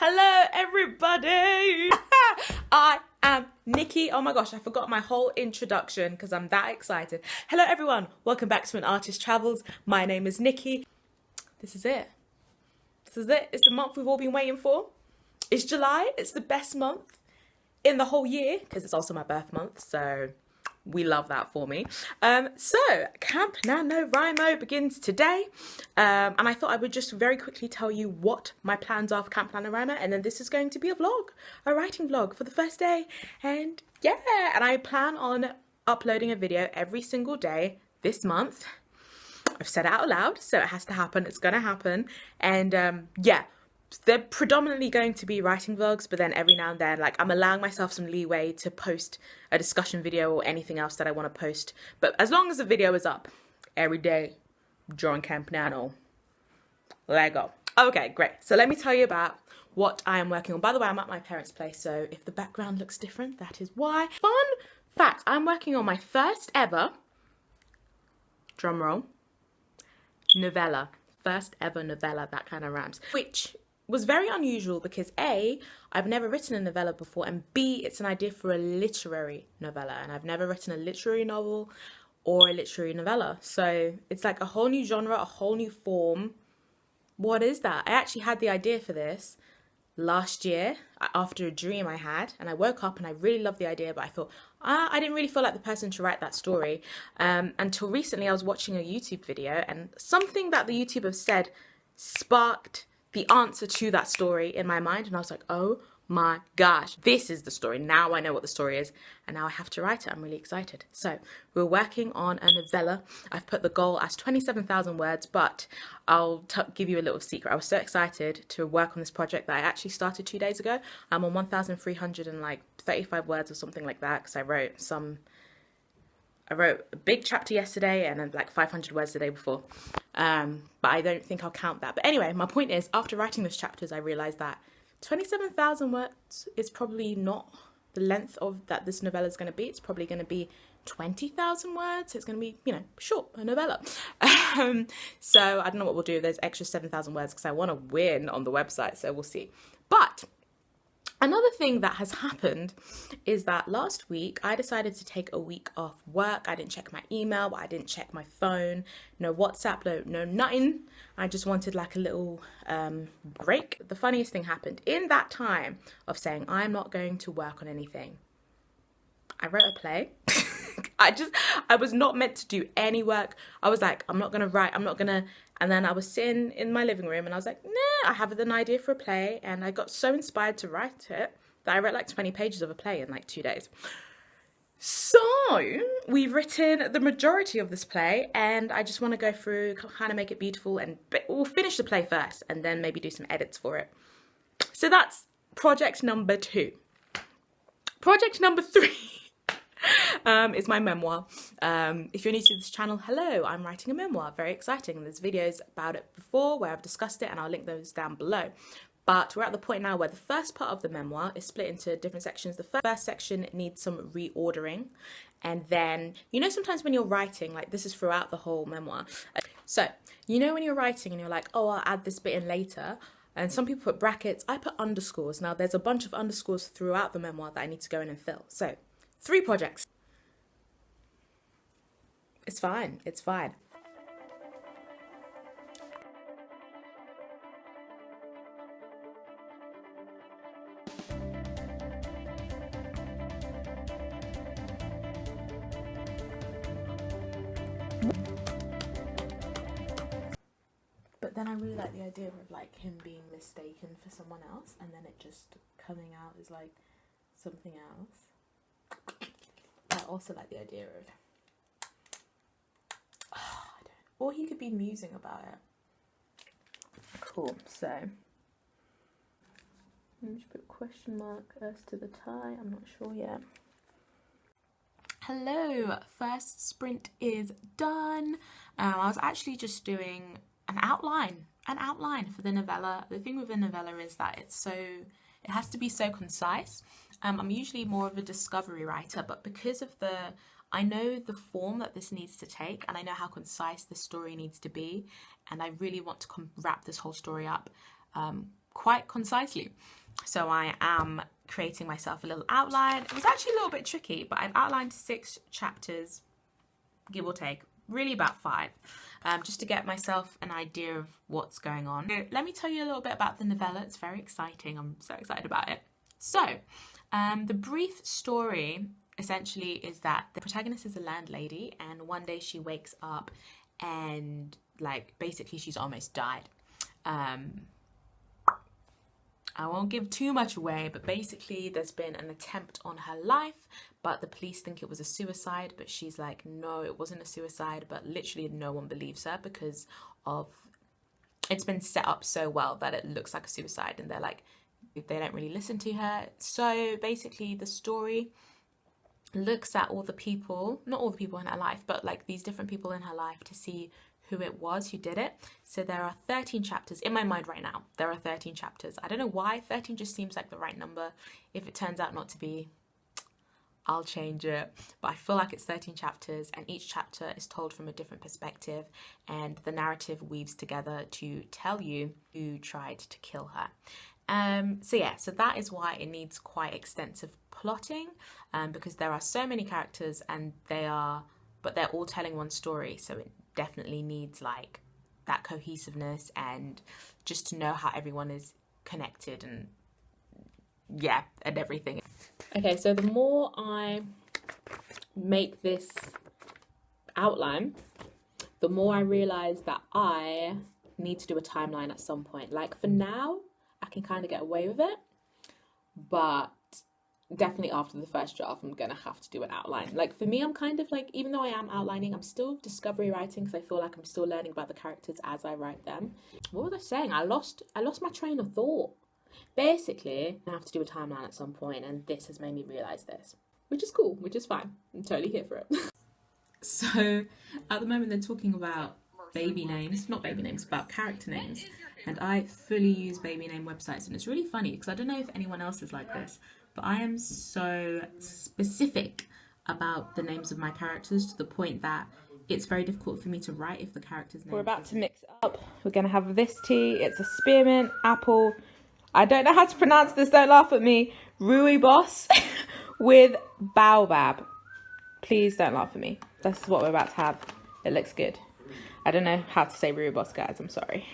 Hello everybody! I am Nikki. Oh my gosh, I forgot my whole introduction because I'm that excited. Hello everyone, welcome back to An Artist Travels. My name is Nikki. This is it. This is it. It's the month we've all been waiting for. It's July. It's the best month in the whole year because it's also my birth month, so we love that for me. So Camp Nanowrimo begins today, and I thought I would just very quickly tell you what my plans are for Camp Nanowrimo, and then this is going to be a vlog, a writing vlog for the first day, and yeah, and I plan on uploading a video every single day this month. I've said it out loud, so it has to happen. It's gonna happen, and yeah. They're predominantly going to be writing vlogs, but then every now and then, like, I'm allowing myself some leeway to post a discussion video or anything else that I want to post. But as long as the video is up every day during Camp Nano, let go. Okay, great. So let me tell you about what I am working on. By the way, I'm at my parents' place, so if the background looks different, that is why. Fun fact, I'm working on my first ever, drumroll, novella. First ever novella, that kind of rhymes. Which was very unusual because A, I've never written a novella before, and B, it's an idea for a literary novella, and I've never written a literary novel or a literary novella. So it's like a whole new genre, a whole new form. What is that? I actually had the idea for this last year after a dream I had, and I woke up and I really loved the idea, but I thought, I didn't really feel like the person to write that story. Until recently I was watching a YouTube video, and something that the YouTuber said sparked the answer to that story in my mind, and I was like, oh my gosh, this is the story. Now I know what the story is, and now I have to write it. I'm really excited. So we're working on a novella. I've put the goal as 27,000 words, but I'll give you a little secret. I was so excited to work on this project that I actually started 2 days ago. I'm on 1,335 words or something like that, because I wrote a big chapter yesterday and then like 500 words the day before. But I don't think I'll count that. But anyway, my point is, after writing those chapters, I realized that 27,000 words is probably not the length of that this novella is going to be. It's probably going to be 20,000 words. It's going to be, you know, short, a novella. So I don't know what we'll do with those extra 7,000 words because I want to win on the website. So we'll see. But another thing that has happened is that last week I decided to take a week off work. I didn't check my email, I didn't check my phone, no WhatsApp, no nothing. I just wanted like a little break. The funniest thing happened in that time of saying I'm not going to work on anything. I wrote a play. I was not meant to do any work. I was like, I'm not going to write, and then I was sitting in my living room and I was like, nah, I have an idea for a play, and I got so inspired to write it that I wrote like 20 pages of a play in like 2 days. So we've written the majority of this play, and I just want to go through, kind of make it beautiful, and we'll finish the play first and then maybe do some edits for it. So that's project number 2. Project number 3 is my memoir. If you're new to this channel, hello, I'm writing a memoir. Very exciting. There's videos about it before where I've discussed it, and I'll link those down below. But we're at the point now where the first part of the memoir is split into different sections. The first section needs some reordering, and then, you know, sometimes when you're writing, like this is throughout the whole memoir. So, you know, when you're writing and you're like, oh, I'll add this bit in later, and some people put brackets, I put underscores. Now there's a bunch of underscores throughout the memoir that I need to go in and fill. So 3 projects. It's fine. It's fine. But then I really like the idea of like him being mistaken for someone else, and then it just coming out as like something else. I also like the idea of, or he could be musing about it. Cool. So let me just put a question mark as to the tie. I'm not sure yet. Hello, first sprint is done. I was actually just doing an outline for the novella. The thing with the novella is that it has to be so concise. I'm usually more of a discovery writer, but because of I know the form that this needs to take, and I know how concise this story needs to be, and I really want to wrap this whole story up quite concisely. So I am creating myself a little outline. It was actually a little bit tricky, but I've outlined 6 chapters, give or take, really about 5, just to get myself an idea of what's going on. So let me tell you a little bit about the novella. It's very exciting. I'm so excited about it. So the brief story essentially is that the protagonist is a landlady, and one day she wakes up and like basically she's almost died. I won't give too much away, but basically there's been an attempt on her life, but the police think it was a suicide, but she's like, no, it wasn't a suicide, but literally no one believes her because of, it's been set up so well that it looks like a suicide, and they're like, they don't really listen to her. So basically the story looks at all the people, not all the people in her life, but like these different people in her life to see who it was who did it. So there are 13 chapters in my mind right now. There are 13 chapters. I don't know why 13 just seems like the right number. If it turns out not to be, I'll change it. But I feel like it's 13 chapters, and each chapter is told from a different perspective, and the narrative weaves together to tell you who tried to kill her. So yeah, so that is why it needs quite extensive plotting, because there are so many characters and they're all telling one story. So it definitely needs like that cohesiveness and just to know how everyone is connected and yeah, and everything. Okay, so the more I make this outline, the more I realize that I need to do a timeline at some point. Like for now, I can kind of get away with it, but definitely after the first draft, I'm gonna have to do an outline. Like for me, I'm kind of like, even though I am outlining, I'm still discovery writing because I feel like I'm still learning about the characters as I write them. What was I saying? I lost my train of thought. Basically, I have to do a timeline at some point, and this has made me realize this, which is cool, which is fine. I'm totally here for it. So at the moment, they're talking about baby names, not baby names, about character names. And I fully use baby name websites, and it's really funny because I don't know if anyone else is like this, but I am so specific about the names of my characters to the point that it's very difficult for me to write if the character's name. We're about to mix it up. We're going to have this tea. It's a spearmint, apple. I don't know how to pronounce this, don't laugh at me. Rooibos with baobab. Please don't laugh at me. This is what we're about to have. It looks good. I don't know how to say rooibos, guys. I'm sorry.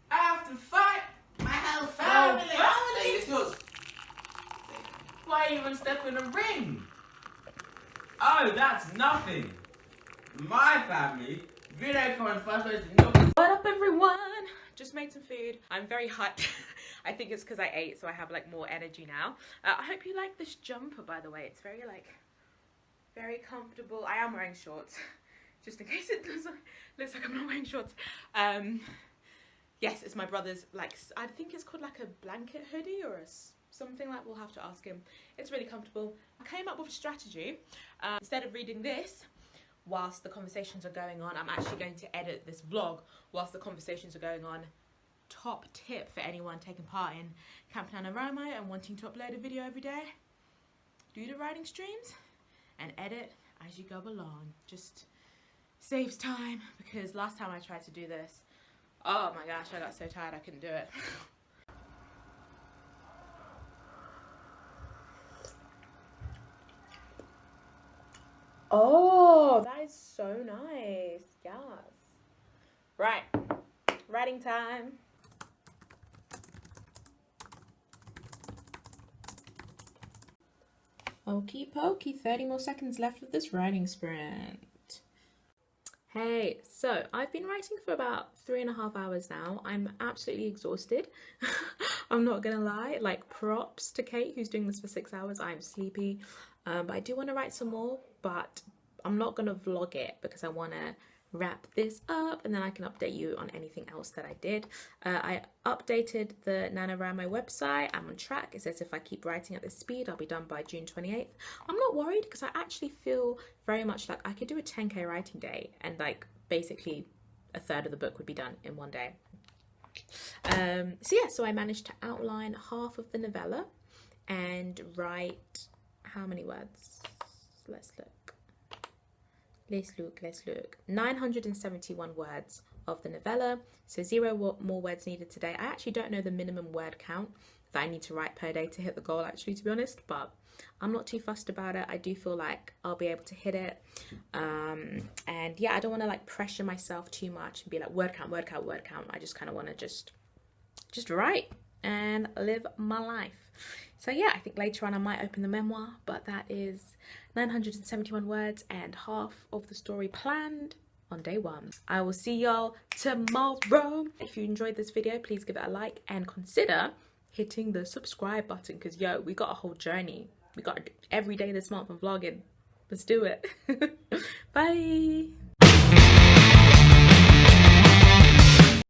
I have to fight my whole family. It's yours. Why are you even stepping in a ring? Oh, that's nothing. My family, we don't come in first place. What up, everyone? Just made some food. I'm very hot. I think it's because I ate, so I have like more energy now. I hope you like this jumper, by the way. It's very like, very comfortable. I am wearing shorts, just in case it looks like I'm not wearing shorts. Yes, it's my brother's, like, I think it's called like a blanket hoodie or something like, we'll have to ask him. It's really comfortable. I came up with a strategy. Instead of reading this whilst the conversations are going on, I'm actually going to edit this vlog whilst the conversations are going on. Top tip for anyone taking part in Camp Nanowrimo and wanting to upload a video every day. Do the writing streams and edit as you go along. Just saves time, because last time I tried to do this, oh my gosh, I got so tired I couldn't do it. Oh, that is so nice. Yes. Right. Writing time. Okie pokey, 30 more seconds left of this writing sprint. Hey, so I've been writing for about 3.5 hours now. I'm absolutely exhausted. I'm not gonna lie. Like, props to Kate, who's doing this for 6 hours. I'm sleepy, but I do want to write some more, but I'm not gonna vlog it because I want to wrap this up and then I can update you on anything else that I did. I updated the NaNoWrimo website. I'm on track. It says if I keep writing at this speed, I'll be done by June 28th. I'm not worried because I actually feel very much like I could do a 10k writing day and like basically a third of the book would be done in one day. So yeah, so I managed to outline half of the novella and write how many words? Let's look. 971 words of the novella. So 0 more words needed today. I actually don't know the minimum word count that I need to write per day to hit the goal, actually, to be honest, but I'm not too fussed about it. I do feel like I'll be able to hit it. And yeah, I don't want to like pressure myself too much and be like word count, word count, word count. I just kind of want to just write and live my life. So yeah, I think later on I might open the memoir, but that is 971 words and half of the story planned on day 1. I will see y'all tomorrow. If you enjoyed this video, please give it a like and consider hitting the subscribe button, because yo, we got a whole journey. We got every day this month I'm vlogging. Let's do it. Bye.